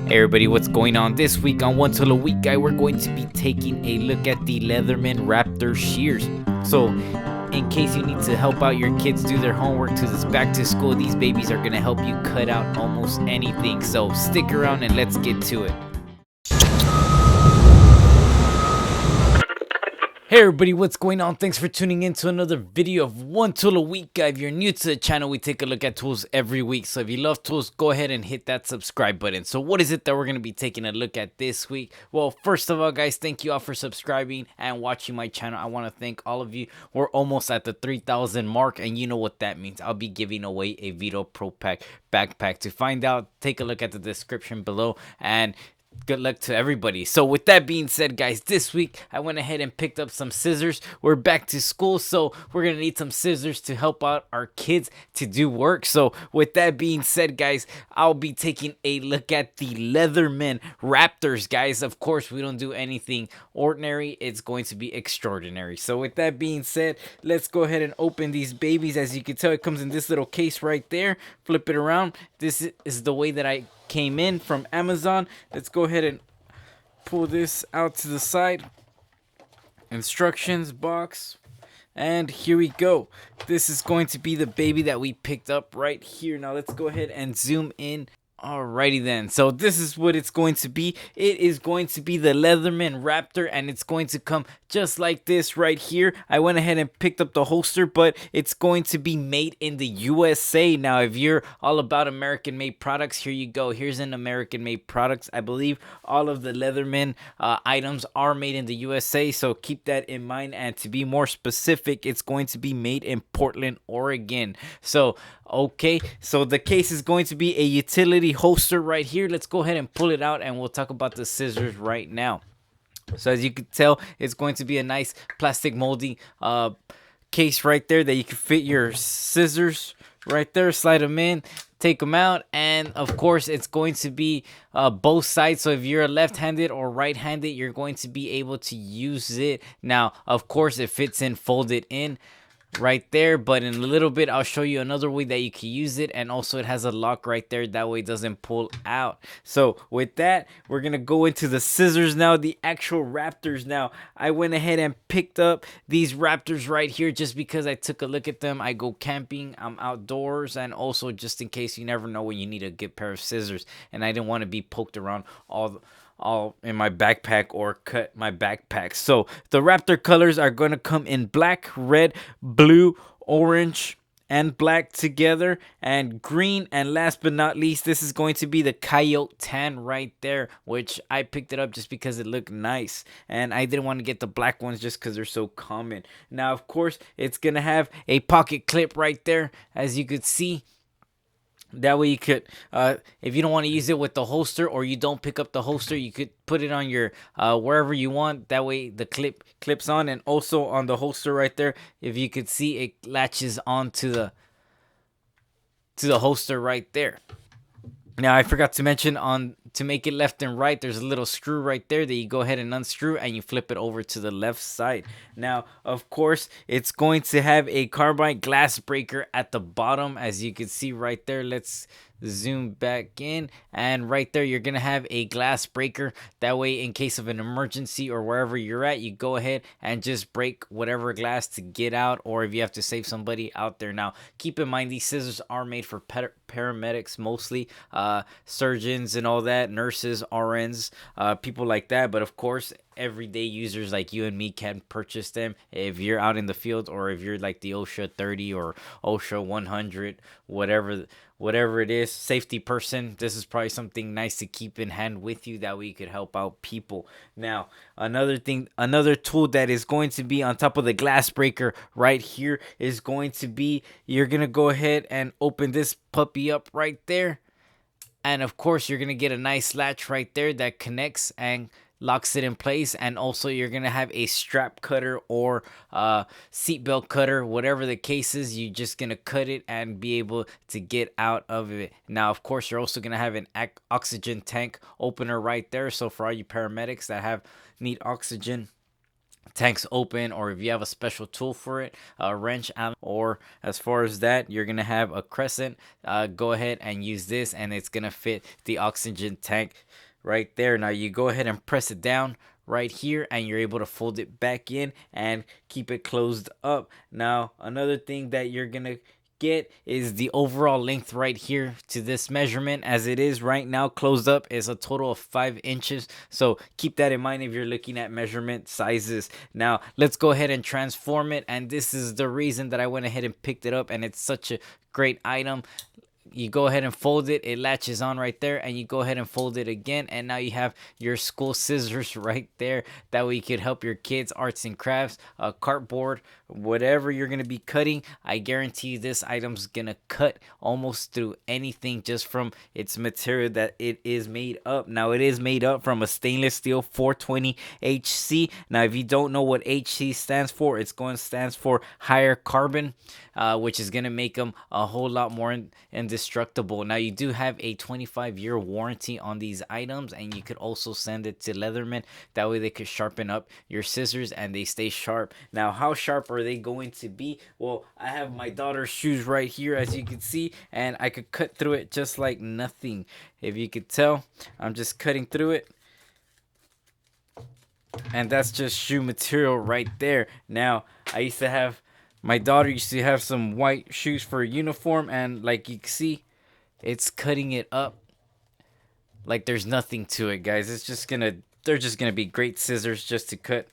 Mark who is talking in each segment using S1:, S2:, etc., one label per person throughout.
S1: Hey everybody, what's going on this week on One Tool a Week Guy? We're going to be taking a look at the Leatherman Raptor Shears. So, in case you need to help out your kids do their homework to this back to school, these babies are going to help you cut out almost anything. So, stick around and let's get to it. Hey everybody, what's going on? Thanks for tuning in to another video of One Tool a Week Guy. If you're new to the channel, we take a look at tools every week. So if you love tools, go ahead and hit that subscribe button. So what is it that we're going to be taking a look at this week? Well, first of all, guys, thank you all for subscribing and watching my channel. I want to thank all of you. We're almost at the 3,000 mark, and you know what that means. I'll be giving away a Veto Pro Pack backpack. To find out, take a look at the description below, and good luck to everybody. So with that being said, guys, this week I went ahead and picked up some scissors. We're back to school, so we're gonna need some scissors to help out our kids to do work. So with that being said, guys, I'll be taking a look at the Leatherman Raptors, guys. Of course, we don't do anything ordinary. It's going to be extraordinary. So with that being said, let's go ahead and open these babies. As you can tell, it comes in this little case right there. Flip it around. This is the way that I came in from Amazon. Let's go ahead and pull this out to the side. Instructions box, and here we go. This is going to be the baby that we picked up right here. Now let's go ahead and zoom in. Alrighty then, so this is what it's going to be. It is going to be the Leatherman Raptor, and it's going to come just like this right here. I went ahead and picked up the holster, but it's going to be made in the USA. Now, if you're all about American-made products, here you go. Here's an American-made products. I believe all of the Leatherman items are made in the USA, so keep that in mind. And to be more specific, it's going to be made in Portland, Oregon. So, okay, so the case is going to be a utility holster right here. Let's go ahead and pull it out, and we'll talk about the scissors right now. So as you can tell, it's going to be a nice plastic moldy case right there that you can fit your scissors right there. Slide them in, take them out, and of course it's going to be both sides. So if you're left-handed or right-handed, you're going to be able to use it. Now, of course, it fits in folded in right there, but in a little bit I'll show you another way that you can use it, and also it has a lock right there, that way it doesn't pull out. So with that, we're gonna go into the scissors now, the actual Raptors. Now I went ahead and picked up these Raptors right here just because I took a look at them. I go camping, I'm outdoors, and also just in case, you never know when you need a good pair of scissors, and I didn't want to be poked around all in my backpack or cut my backpack. So the Raptor colors are going to come in black, red, blue, orange, and black together, and green. And last but not least, this is going to be the Coyote Tan right there, which I picked it up just because it looked nice, and I didn't want to get the black ones just because they're so common. Now, of course, it's going to have a pocket clip right there, as you could see. That way you could, if you don't want to use it with the holster, or you don't pick up the holster, you could put it on your wherever you want. That way the clips on, and also on the holster right there, if you could see, it latches onto the holster right there. Now, I forgot to mention, to make it left and right, there's a little screw right there that you go ahead and unscrew, and you flip it over to the left side. Now, of course, it's going to have a carbide glass breaker at the bottom, as you can see right there. Let's zoom back in, and right there you're gonna have a glass breaker. That way, in case of an emergency or wherever you're at, you go ahead and just break whatever glass to get out, or if you have to save somebody out there. Now, keep in mind, these scissors are made for paramedics mostly, surgeons and all that, nurses, RNs, people like that. But of course, everyday users like you and me can purchase them if you're out in the field, or if you're like the OSHA 30 or OSHA 100, whatever it is, safety person. This is probably something nice to keep in hand with you, that way you could help out people. Now, another tool that is going to be on top of the glass breaker right here is going to be, you're gonna go ahead and open this puppy up right there, and of course you're gonna get a nice latch right there that connects and locks it in place. And also you're gonna have a strap cutter or seatbelt cutter, whatever the case is. You're just gonna cut it and be able to get out of it. Now, of course, you're also gonna have an oxygen tank opener right there, so for all you paramedics that need oxygen, tanks open, or if you have a special tool for it, a wrench, or as far as that, you're gonna have a crescent, go ahead and use this, and it's gonna fit the oxygen tank right there. Now you go ahead and press it down right here, and you're able to fold it back in and keep it closed up. Now another thing that you're gonna get is the overall length right here to this measurement. As it is right now closed up is a total of 5 inches, so keep that in mind if you're looking at measurement sizes. Now let's go ahead and transform it, and this is the reason that I went ahead and picked it up, and it's such a great item. You go ahead and fold it, it latches on right there, and you go ahead and fold it again, and now you have your school scissors right there. That way you could help your kids arts and crafts, cardboard, whatever you're gonna be cutting. I guarantee you this item's gonna cut almost through anything just from its material that it is made up. Now it is made up from a stainless steel 420 HC. Now if you don't know what HC stands for, it's going to stands for higher carbon, which is gonna make them a whole lot more indestructible. Now you do have a 25-year warranty on these items, and you could also send it to Leatherman. That way they could sharpen up your scissors and they stay sharp. Now how sharp are they going to be? Well, I have my daughter's shoes right here, as you can see, and I could cut through it just like nothing. If you could tell, I'm just cutting through it, and that's just shoe material right there. Now my daughter used to have some white shoes for a uniform, and like you can see, it's cutting it up like there's nothing to it, guys. They're just gonna be great scissors just to cut,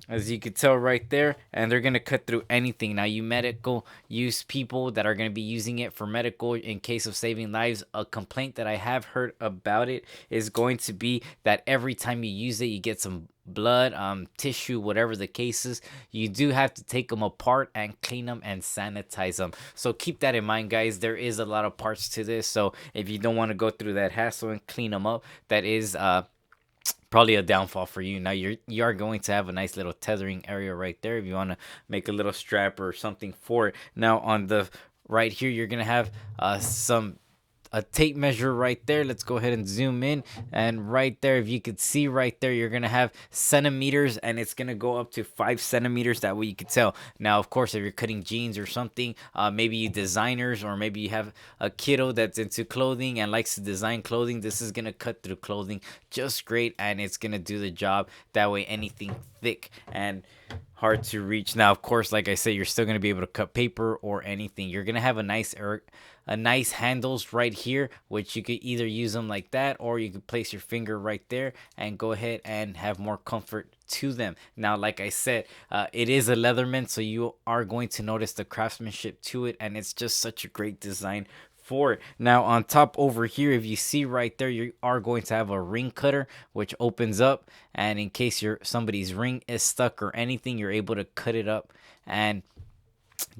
S1: as you can tell right there, and they're gonna cut through anything. Now you medical use people that are gonna be using it for medical in case of saving lives, a complaint that I have heard about it is going to be that every time you use it you get some blood, tissue, whatever the case is. You do have to take them apart and clean them and sanitize them, so keep that in mind, guys. There is a lot of parts to this, so if you don't want to go through that hassle and clean them up, that is probably a downfall for you. Now you are going to have a nice little tethering area right there if you want to make a little strap or something for it. Now on the right here, you're gonna have a tape measure right there. Let's go ahead and zoom in, and right there, if you could see right there, you're gonna have centimeters, and it's gonna go up to 5 centimeters. That way you could tell. Now of course, if you're cutting jeans or something, maybe you designers, or maybe you have a kiddo that's into clothing and likes to design clothing, this is gonna cut through clothing just great, and it's gonna do the job. That way anything thick and hard to reach. Now of course, like I said, you're still going to be able to cut paper or anything. You're going to have a nice handles right here, which you could either use them like that, or you could place your finger right there and go ahead and have more comfort to them. Now like I said, it is a Leatherman, so you are going to notice the craftsmanship to it, and it's just such a great design for it. Now on top over here, if you see right there, you are going to have a ring cutter which opens up, and in case somebody's ring is stuck or anything, you're able to cut it up and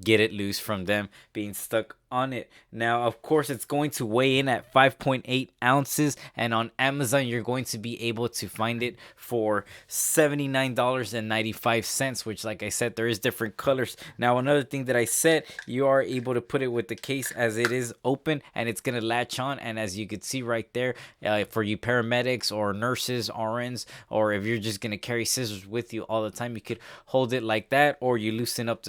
S1: get it loose from them being stuck on it. Now of course, it's going to weigh in at 5.8 ounces, and on Amazon you're going to be able to find it for $79.95, which, like I said, there is different colors. Now another thing that I said, you are able to put it with the case as it is open, and it's going to latch on. And as you can see right there, for you paramedics or nurses, RNs, or if you're just going to carry scissors with you all the time, you could hold it like that, or you loosen up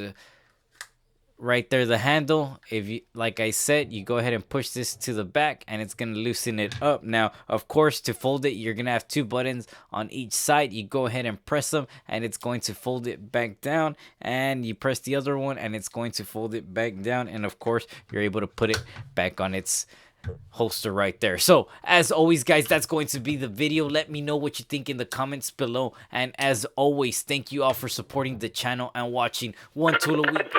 S1: right there the handle. If you, like I said, you go ahead and push this to the back, and it's gonna loosen it up. Now of course, to fold it, you're gonna have 2 buttons on each side. You go ahead and press them, and it's going to fold it back down, and you press the other one, and it's going to fold it back down, and of course you're able to put it back on its holster right there. So as always, guys, that's going to be the video. Let me know what you think in the comments below, and as always, thank you all for supporting the channel and watching one tool a week.